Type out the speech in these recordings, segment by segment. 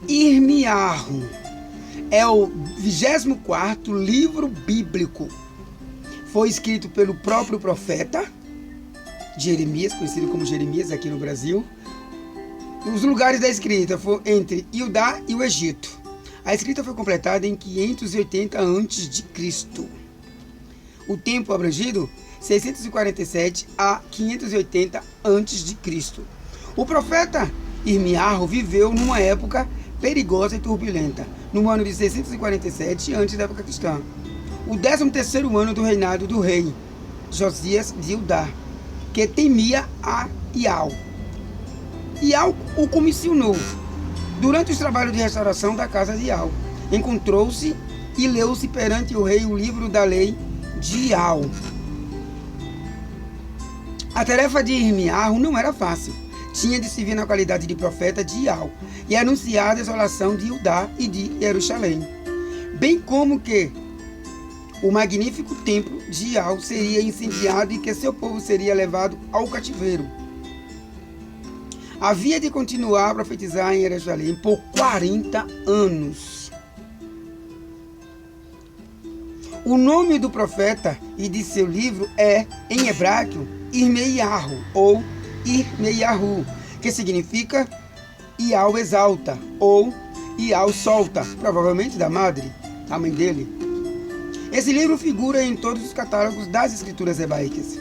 Irmiarro é o 24º livro bíblico. Foi escrito pelo próprio profeta Jeremias, conhecido como Jeremias aqui no Brasil. Os lugares da escrita foram entre Judá e o Egito. A escrita foi completada em 580 a.C. O tempo abrangido, 647 a 580 a.C. O profeta Irmiarro viveu numa época perigosa e turbulenta, no ano de 647 antes da época cristã, o 13º ano do reinado do rei Josias de Judá, que temia a Ial. Ial o comissionou. Durante os trabalhos de restauração da casa de Ial, encontrou-se e leu-se perante o rei o livro da lei de Ial. A tarefa de Irmiarro não era fácil. Tinha de servir na qualidade de profeta de Ial e anunciar a desolação de Judá e de Jerusalém, bem como que o magnífico templo de Ial seria incendiado e que seu povo seria levado ao cativeiro. Havia de continuar a profetizar em Jerusalém por 40 anos. O nome do profeta e de seu livro é, em hebraico, Irmiarro ou Irmiarru, que significa Ial exalta ou Ial solta, provavelmente da madre, a mãe dele. Esse livro figura em todos os catálogos das escrituras hebraicas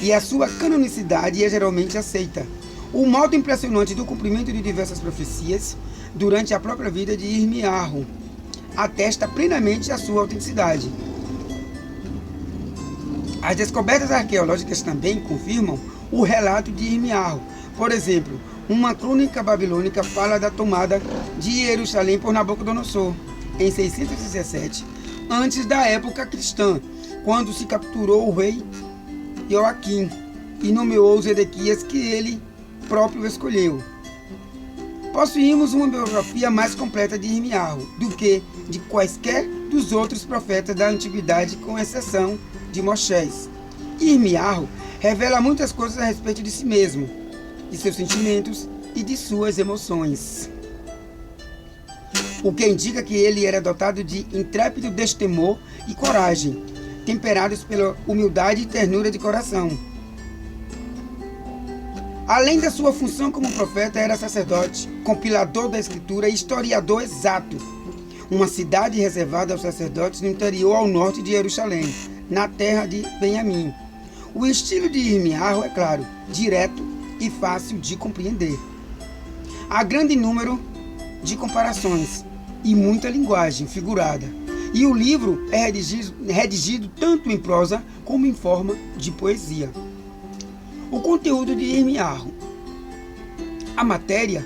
e a sua canonicidade é geralmente aceita. O modo impressionante do cumprimento de diversas profecias durante a própria vida de Irmiarro atesta plenamente a sua autenticidade. As descobertas arqueológicas também confirmam o relato de Irmiarro. Por exemplo, uma crônica babilônica fala da tomada de Jerusalém por Nabucodonosor em 617, antes da época cristã, quando se capturou o rei Joaquim e nomeou Zedequias, que ele próprio escolheu. Possuímos uma biografia mais completa de Irmiarro do que de quaisquer dos outros profetas da antiguidade, com exceção de Moisés. Irmiarro revela muitas coisas a respeito de si mesmo, de seus sentimentos e de suas emoções, o que indica que ele era dotado de intrépido destemor e coragem, temperados pela humildade e ternura de coração. Além da sua função como profeta, era sacerdote, compilador da escritura e historiador exato. Uma cidade reservada aos sacerdotes no interior ao norte de Jerusalém, na terra de Benjamim. O estilo de Irmiarro é claro, direto e fácil de compreender. Há grande número de comparações e muita linguagem figurada. E o livro é redigido tanto em prosa como em forma de poesia. O conteúdo de Irmiarro. A matéria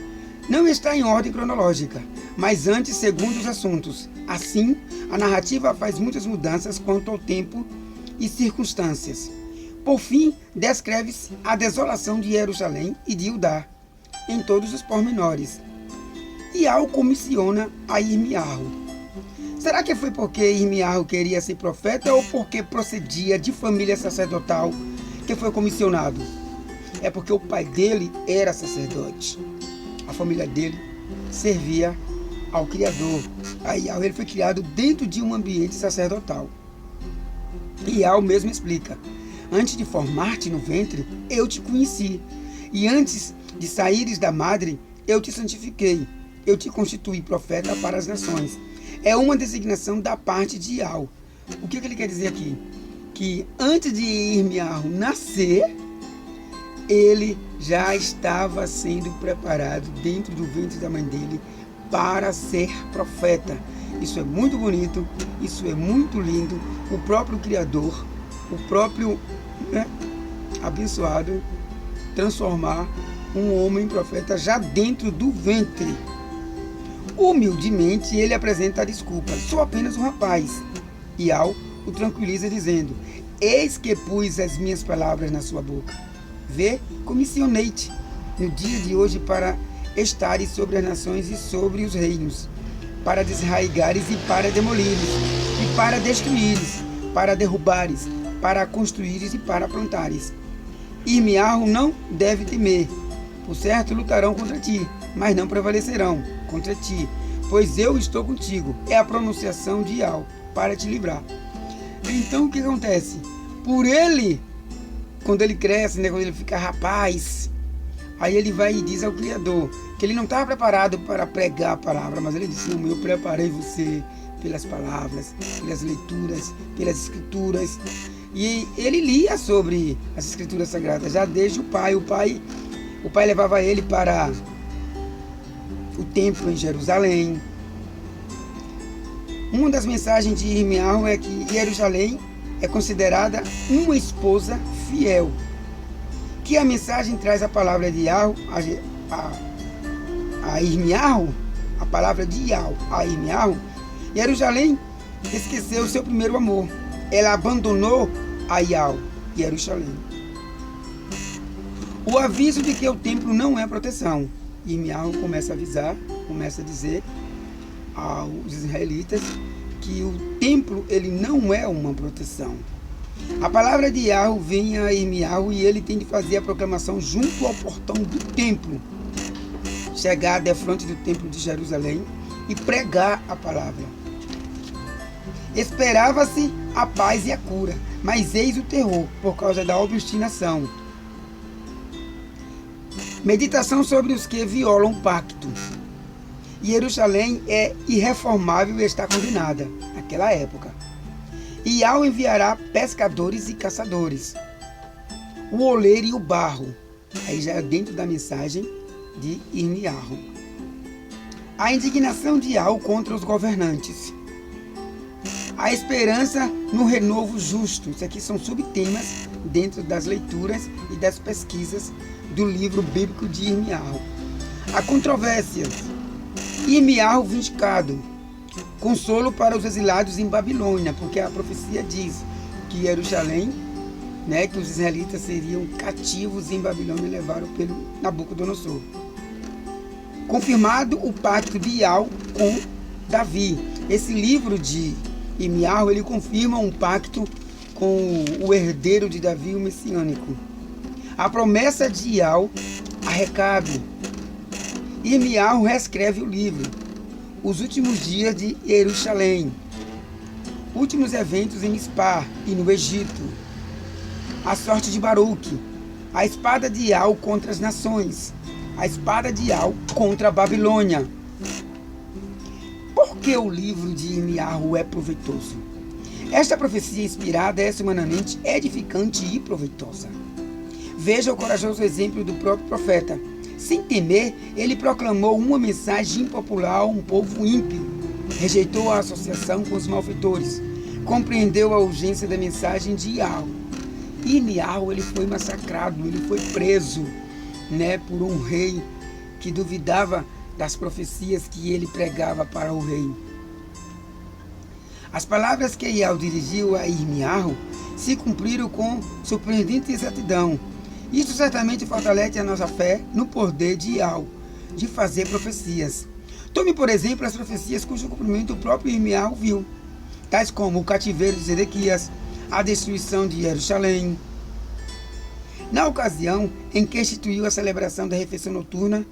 não está em ordem cronológica, mas antes segundo os assuntos. Assim, a narrativa faz muitas mudanças quanto ao tempo e circunstâncias. Por fim, descreve-se a desolação de Jerusalém e de Judá, em todos os pormenores. Ial comissiona a Irmiarro. Será que foi porque Irmiarro queria ser profeta ou porque procedia de família sacerdotal que foi comissionado? É porque o pai dele era sacerdote. A família dele servia ao Criador. Ial ele foi criado dentro de um ambiente sacerdotal. Ial mesmo explica: antes de formar-te no ventre, eu te conheci. E antes de saíres da madre, eu te santifiquei. Eu te constituí profeta para as nações. É uma designação da parte de Ial. O que ele quer dizer aqui? Que antes de Irmiarro nascer, ele já estava sendo preparado dentro do ventre da mãe dele para ser profeta. Isso é muito bonito, isso é muito lindo. O próprio Criador, o próprio abençoado, transformar um homem profeta já dentro do ventre. Humildemente ele apresenta a desculpa: sou apenas um rapaz. Ial o tranquiliza dizendo: eis que pus as minhas palavras na sua boca. Vê, comissionei-te no dia de hoje para estares sobre as nações e sobre os reinos, para desraigares e para demolires, e para destruíres, para derrubares, para construíres e para plantares. Irmiarro não deve temer, por certo lutarão contra ti, mas não prevalecerão contra ti, pois eu estou contigo. É a pronunciação de Yahweh para te livrar. Então o que acontece? Por ele, quando ele cresce, né, quando ele fica rapaz, aí ele vai e diz ao Criador que ele não estava preparado para pregar a palavra, mas ele disse: não, eu preparei você pelas palavras, pelas leituras, pelas escrituras. E ele lia sobre as escrituras sagradas já desde o pai. O pai levava ele para o templo em Jerusalém. Uma das mensagens de Irmiyahu é que Jerusalém é considerada uma esposa fiel. Que a mensagem traz a palavra de Yahweh a Irmiyahu, a palavra de Yahweh a Irmiyahu. Jerusalém esqueceu seu primeiro amor. Ela abandonou a Yahweh, Jerusalém. O aviso de que o templo não é proteção. Irmiyahu começa a avisar, começa a dizer aos israelitas que o templo ele não é uma proteção. A palavra de Yahweh vem a Irmiyahu e ele tem de fazer a proclamação junto ao portão do templo, chegar defronte do templo de Jerusalém e pregar a palavra. Esperava-se a paz e a cura, mas eis o terror por causa da obstinação. Meditação sobre os que violam o pacto. Jerusalém é irreformável e está condenada naquela época. E Yahweh enviará pescadores e caçadores, o oleiro e o barro. Aí já é dentro da mensagem de Irmiyahu. A indignação de Yahweh contra os governantes. A esperança no renovo justo. Isso aqui são subtemas dentro das leituras e das pesquisas do livro bíblico de Irmiyahu. A controvérsia. Irmiyahu vindicado. Consolo para os exilados em Babilônia, porque a profecia diz que Jerusalém, né, que os israelitas seriam cativos em Babilônia e levados pelo Nabucodonosor. Confirmado o pacto de Yahweh com Davi. Esse livro de Irmiyahu, ele confirma um pacto com o herdeiro de Davi, o messiânico. A promessa de Yahweh a Recabe. Irmiyahu reescreve o livro. Os últimos dias de Jerusalém. Últimos eventos em Mispá e no Egito. A sorte de Baruque. A espada de Yahweh contra as nações. A espada de Yahweh contra a Babilônia. Por que o livro de Irmiyahu é proveitoso? Esta profecia inspirada é humanamente edificante e proveitosa. Veja o corajoso exemplo do próprio profeta. Sem temer, ele proclamou uma mensagem impopular a um povo ímpio. Rejeitou a associação com os malfeitores. Compreendeu a urgência da mensagem de Yahweh. Irmiyahu, ele foi massacrado, ele foi preso, né, por um rei que duvidava das profecias que ele pregava para o rei. As palavras que Yahweh dirigiu a Irmiyahu se cumpriram com surpreendente exatidão. Isso certamente fortalece a nossa fé no poder de Yahweh de fazer profecias. Tome, por exemplo, as profecias cujo cumprimento o próprio Irmiyahu viu, tais como o cativeiro de Zedequias, a destruição de Jerusalém. Na ocasião em que instituiu a celebração da refeição noturna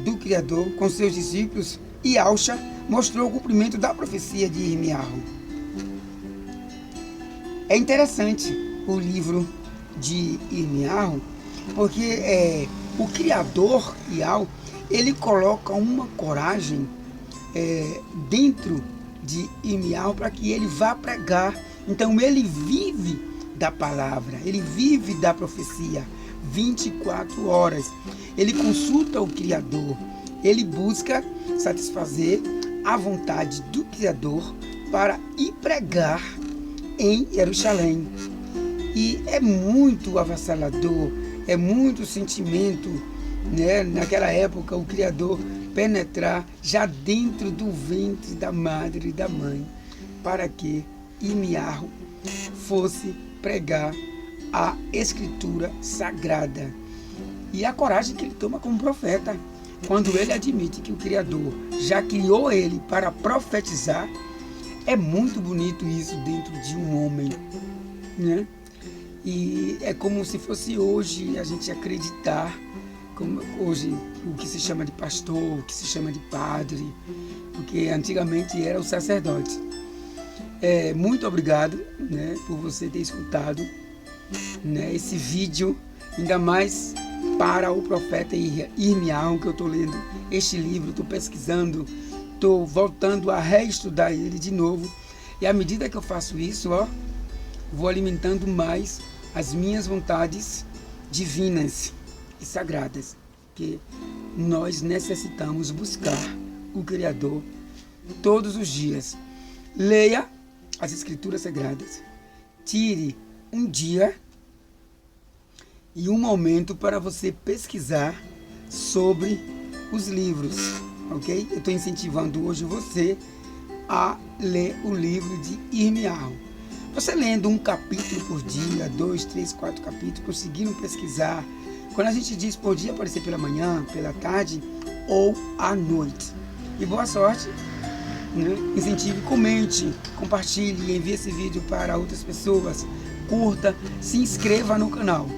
do Criador com seus discípulos, Yahusha mostrou o cumprimento da profecia de Irmiyahu. É interessante o livro de Irmiyahu, porque o Criador, Yahweh, ele coloca uma coragem dentro de Irmiyahu para que ele vá pregar. Então ele vive da palavra, ele vive da profecia 24 horas. Ele consulta o Criador, ele busca satisfazer a vontade do Criador para ir pregar em Jerusalém. E é muito avassalador, é muito sentimento, né? Naquela época, o Criador penetrar já dentro do ventre da madre e da mãe, para que Irmiyahu fosse pregar a Escritura Sagrada. E a coragem que ele toma como profeta, quando ele admite que o Criador já criou ele para profetizar. É muito bonito isso dentro de um homem, né? E é como se fosse hoje a gente acreditar, como hoje o que se chama de pastor, o que se chama de padre, porque antigamente era o sacerdote. Muito obrigado, né, por você ter escutado, né, esse vídeo, ainda mais para o profeta Irmião, que eu estou lendo este livro, estou pesquisando, estou voltando a reestudar ele de novo, e à medida que eu faço isso, vou alimentando mais as minhas vontades divinas e sagradas, que nós necessitamos buscar o Criador todos os dias. Leia as Escrituras Sagradas, tire um dia e um momento para você pesquisar sobre os livros, ok? Eu estou incentivando hoje você a ler o livro de Irmião. Você lendo um capítulo por dia, 2, 3, 4 capítulos, conseguindo pesquisar. Quando a gente diz por dia, pode ser pela manhã, pela tarde ou à noite. E boa sorte, né? Incentive, comente, compartilhe, envie esse vídeo para outras pessoas, curta, se inscreva no canal.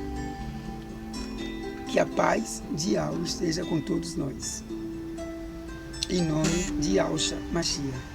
Que a paz de Yahweh esteja com todos nós. Em nome de Yahshua Mashiach.